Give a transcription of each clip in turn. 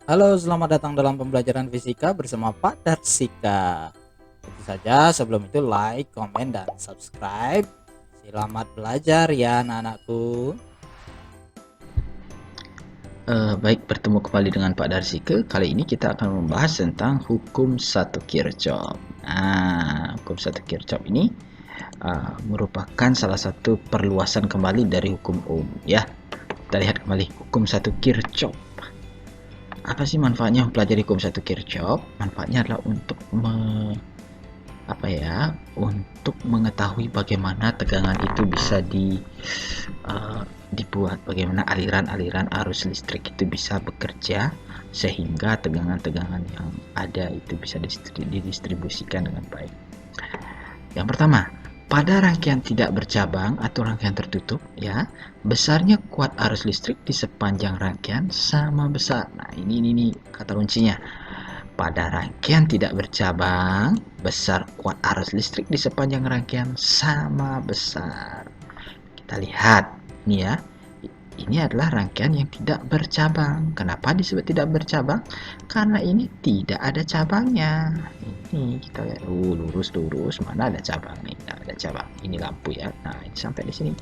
Halo, selamat datang dalam pembelajaran fisika bersama Pak Darsika. Tentu saja sebelum itu like, komen, dan subscribe. Selamat belajar ya anak-anakku. Baik, bertemu kembali dengan Pak Darsike. Kali ini kita akan membahas tentang hukum satu Kirchhoff. Nah, hukum satu Kirchhoff ini merupakan salah satu perluasan kembali dari hukum Ohm. Ya, kita lihat kembali hukum satu Kirchhoff. Apa sih manfaatnya mempelajari hukum satu Kirchhoff? Manfaatnya adalah untuk untuk mengetahui bagaimana tegangan itu bisa dibuat, bagaimana aliran-aliran arus listrik itu bisa bekerja sehingga tegangan-tegangan yang ada itu bisa didistribusikan dengan baik. Yang pertama, pada rangkaian tidak bercabang atau rangkaian tertutup, ya, besarnya kuat arus listrik di sepanjang rangkaian sama besar. Nah, ini kata kuncinya. Pada rangkaian tidak bercabang, besar kuat arus listrik di sepanjang rangkaian sama besar. Kita lihat, nih ya. Ini adalah rangkaian yang tidak bercabang. Kenapa disebut tidak bercabang? Karena ini tidak ada cabangnya. Ini kita lihat, lurus-lurus, mana ada cabang nih? Tidak ada cabang. Ini lampu ya. Nah, ini sampai di sini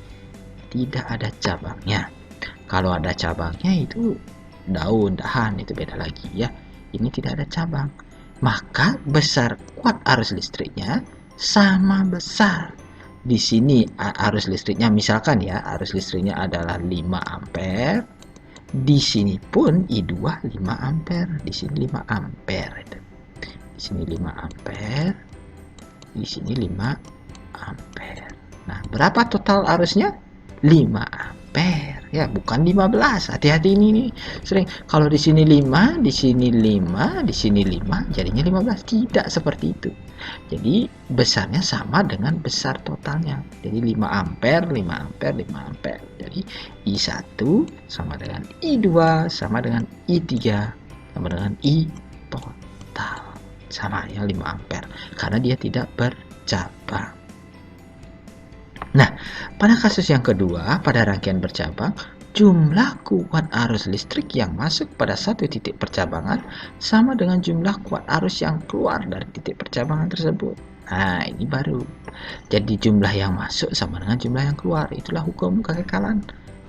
tidak ada cabangnya. Kalau ada cabangnya itu dahan itu beda lagi ya. Ini tidak ada cabang. Maka besar kuat arus listriknya sama besar. Di sini arus listriknya misalkan ya, arus listriknya adalah 5 ampere. Di sini pun I2 5 ampere, di sini 5 ampere itu. Di sini 5 ampere, di sini 5 ampere. Nah, berapa total arusnya? 5 ampere. Ya, bukan 15. Hati-hati ini nih. Sering kalau di sini 5, di sini 5, di sini 5, jadinya 15. Tidak seperti itu. Jadi besarnya sama dengan besar totalnya. Jadi 5 ampere, 5 ampere, 5 ampere. Jadi I1 sama dengan I2 sama dengan I3 sama dengan I total. Sama ya 5 ampere karena dia tidak bercabang. Nah, pada kasus yang kedua, pada rangkaian bercabang, jumlah kuat arus listrik yang masuk pada satu titik percabangan sama dengan jumlah kuat arus yang keluar dari titik percabangan tersebut. Nah, ini baru. Jadi jumlah yang masuk sama dengan jumlah yang keluar. Itulah hukum kekekalan.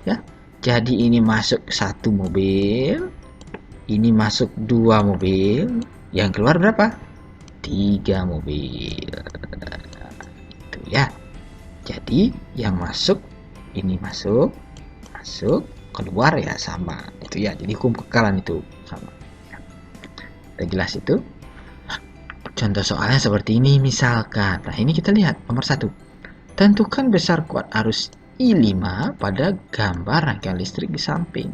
Ya. Jadi ini masuk satu mobil, ini masuk dua mobil, yang keluar berapa? 3 mobil. Itu ya. Jadi yang masuk ini masuk, keluar ya sama. Itu ya. Jadi hukum kekekalan itu sama. Ya. Udah jelas itu? Contoh soalnya seperti ini misalkan. Nah, ini kita lihat nomor 1. Tentukan besar kuat arus I5 pada gambar rangkaian listrik di samping.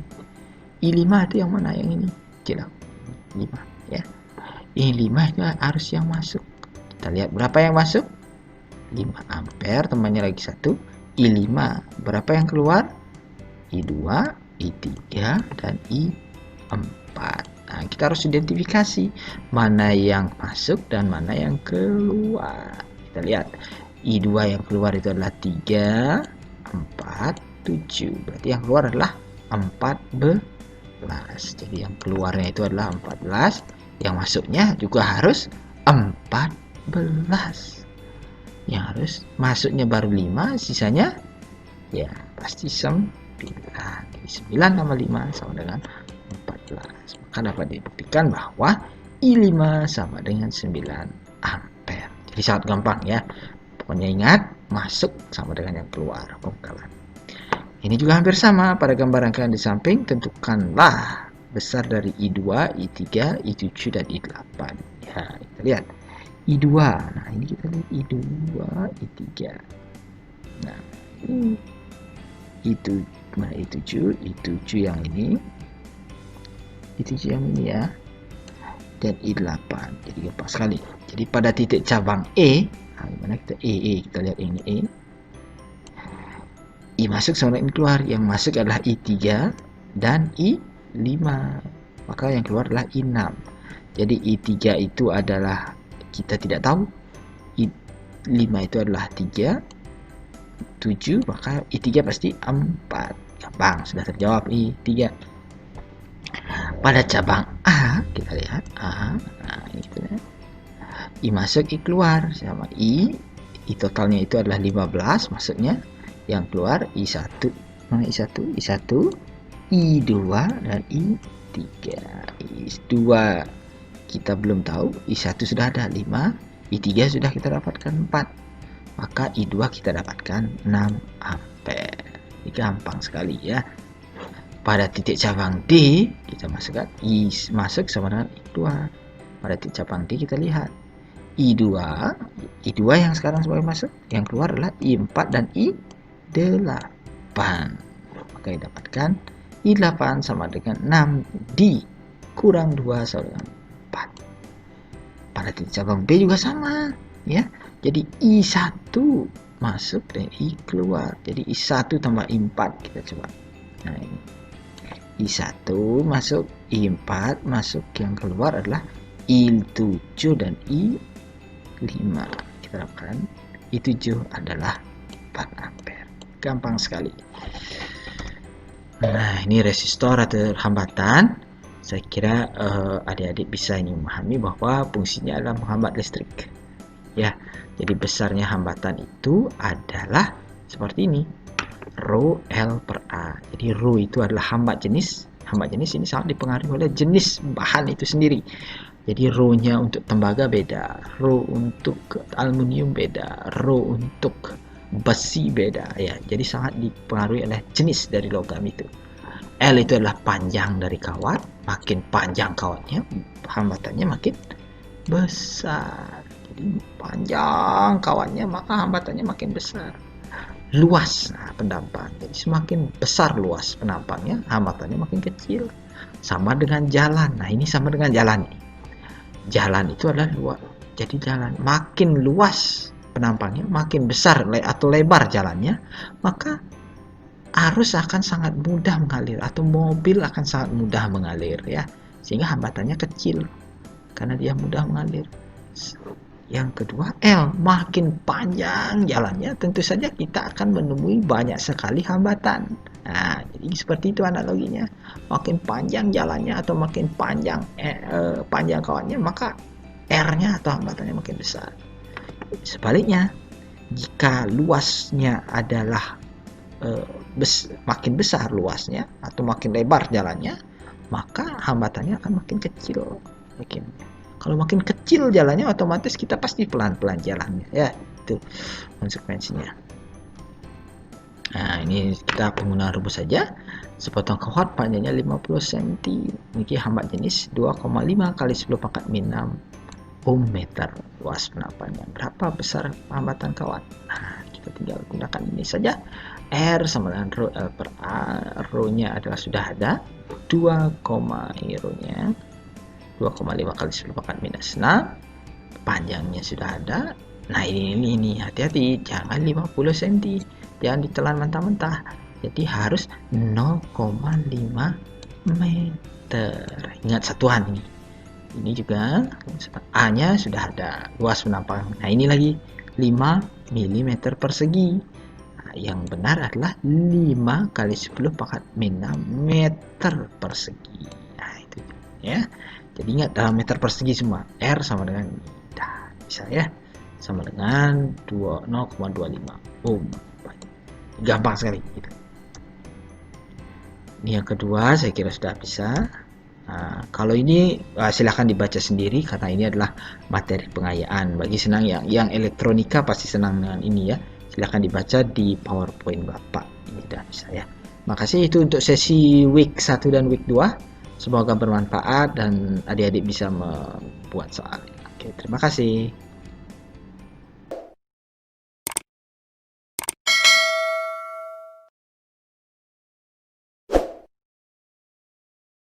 I5 itu yang mana? Yang ini. Jelas. 5 ya. I5 itu arus yang masuk. Kita lihat berapa yang masuk? 5 ampere, temannya lagi 1. I5 berapa yang keluar? I2, I3, dan I4. Nah, kita harus identifikasi mana yang masuk dan mana yang keluar. Kita lihat I2 yang keluar itu adalah 3, 4, 7. Berarti yang keluar adalah 14. Jadi yang keluarnya itu adalah 14, yang masuknya juga harus 14. Yang harus masuknya baru 5, sisanya ya pasti 9. Jadi 9 tambah 5 sama dengan 14. Maka dapat dibuktikan bahwa I5 sama dengan 9 ampere. Jadi sangat gampang ya. Pokoknya ingat, masuk sama dengan yang keluar. Pengkalan. Ini juga hampir sama pada gambar rangkaian di samping. Tentukanlah besar dari I2, I3, I7, dan I8. Ya, kita lihat. I2. Nah, ini kita lihat I2, I3. Nah, ini itu mana I7, I7 yang ini. I7 yang ini ya. Dan I8. Jadi gampang sekali. Jadi pada titik cabang E, nah, mana kita kita lihat ini E. I masuk sama ini keluar. Yang masuk adalah I3 dan I5. Maka yang keluar adalah I6. Jadi I3 itu adalah kita tidak tahu. I5 itu adalah 3, 7, maka I3 pasti 4. Gampang, sudah terjawab I3. Pada cabang A, kita lihat A. Nah, itu ya. I masuk, I keluar, sama I totalnya itu adalah 15 masuknya, yang keluar I1. Mana I1? I1, I2 dan I3. I2 kita belum tahu, I1 sudah ada 5, I3 sudah kita dapatkan 4, maka I2 kita dapatkan 6 ampere. Ini gampang sekali ya. Pada titik cabang D kita masukkan I masuk sama dengan I2. Pada titik cabang D kita lihat I2 yang sekarang sebagai masuk, yang keluar adalah I4 dan I8. Maka didapatkan I8 sama dengan 6, D kurang 2 sama dengan 4. Pada titik cabang B juga sama ya. Jadi I1 masuk dan I keluar. Jadi I1 tambah I4 kita coba. Nah, ini I1 masuk, I4 masuk, yang keluar adalah I7 dan I5. Kita dapatkan I7 adalah 4 ampere. Gampang sekali. Nah, ini resistor atau hambatan. Saya kira adik-adik bisa ini memahami bahwa fungsinya adalah menghambat listrik. Ya, jadi besarnya hambatan itu adalah seperti ini. Rho L per A. Jadi rho itu adalah hambat jenis. Hambat jenis ini sangat dipengaruhi oleh jenis bahan itu sendiri. Jadi rho-nya untuk tembaga beda, rho untuk aluminium beda, rho untuk besi beda ya. Jadi sangat dipengaruhi oleh jenis dari logam itu. L itu adalah panjang dari kawat. Makin panjang kawatnya, hambatannya makin besar. Jadi panjang kawatnya, maka hambatannya makin besar. Luas, nah, pendampang. Jadi semakin besar luas pendampangnya, hambatannya makin kecil. Sama dengan jalan. Nah, ini sama dengan jalan. Jalan itu adalah luas. Jadi jalan makin luas penampangnya, makin besar atau lebar jalannya, maka arus akan sangat mudah mengalir atau mobil akan sangat mudah mengalir ya. Sehingga hambatannya kecil karena dia mudah mengalir. Yang kedua, L, makin panjang jalannya, tentu saja kita akan menemui banyak sekali hambatan. Nah, jadi seperti itu analoginya. Makin panjang jalannya atau makin panjang panjang kawannya, maka R-nya atau hambatannya makin besar. Sebaliknya, jika luasnya adalah makin besar luasnya atau makin lebar jalannya, maka hambatannya akan makin kecil. Kalau makin kecil jalannya, otomatis kita pasti pelan-pelan jalannya ya. Itu konsekuensinya. Nah, ini kita penggunaan rumus saja. Sepotong kawat panjangnya 50 cm. Ini hambat jenis 2,5 kali 10 pangkat min 6 ohm meter. Luas penampangnya berapa besar hambatan kawat? Nah, kita tinggal gunakan ini saja. R sama dengan rho L per A. Rho-nya adalah sudah ada. 2, rho-nya 2,5 kali 10 pangkat minus 6. Panjangnya sudah ada. Nah, ini hati-hati, jangan 50 cm. Jangan ditelan mentah-mentah. Jadi harus 0,5 meter. Ingat satuan ini. Ini juga A-nya sudah ada, luas penampang. Nah, ini lagi 5 mm persegi. Nah, yang benar adalah 5 kali 10 pangkat min 6 meter persegi. Nah, itu ya. Jadi ingat dalam meter persegi semua. R sama dengan bisa ya. Sama dengan 0,25 ohm. Gampang sekali gitu. Ini yang kedua saya kira sudah bisa. Nah, kalau ini silahkan dibaca sendiri karena ini adalah materi pengayaan. Bagi senang yang elektronika pasti senang dengan ini ya. Silahkan dibaca di PowerPoint Bapak. Ini sudah bisa ya. Makasih, itu untuk sesi week 1 dan week 2. Semoga bermanfaat dan adik-adik bisa membuat soal. Oke, terima kasih.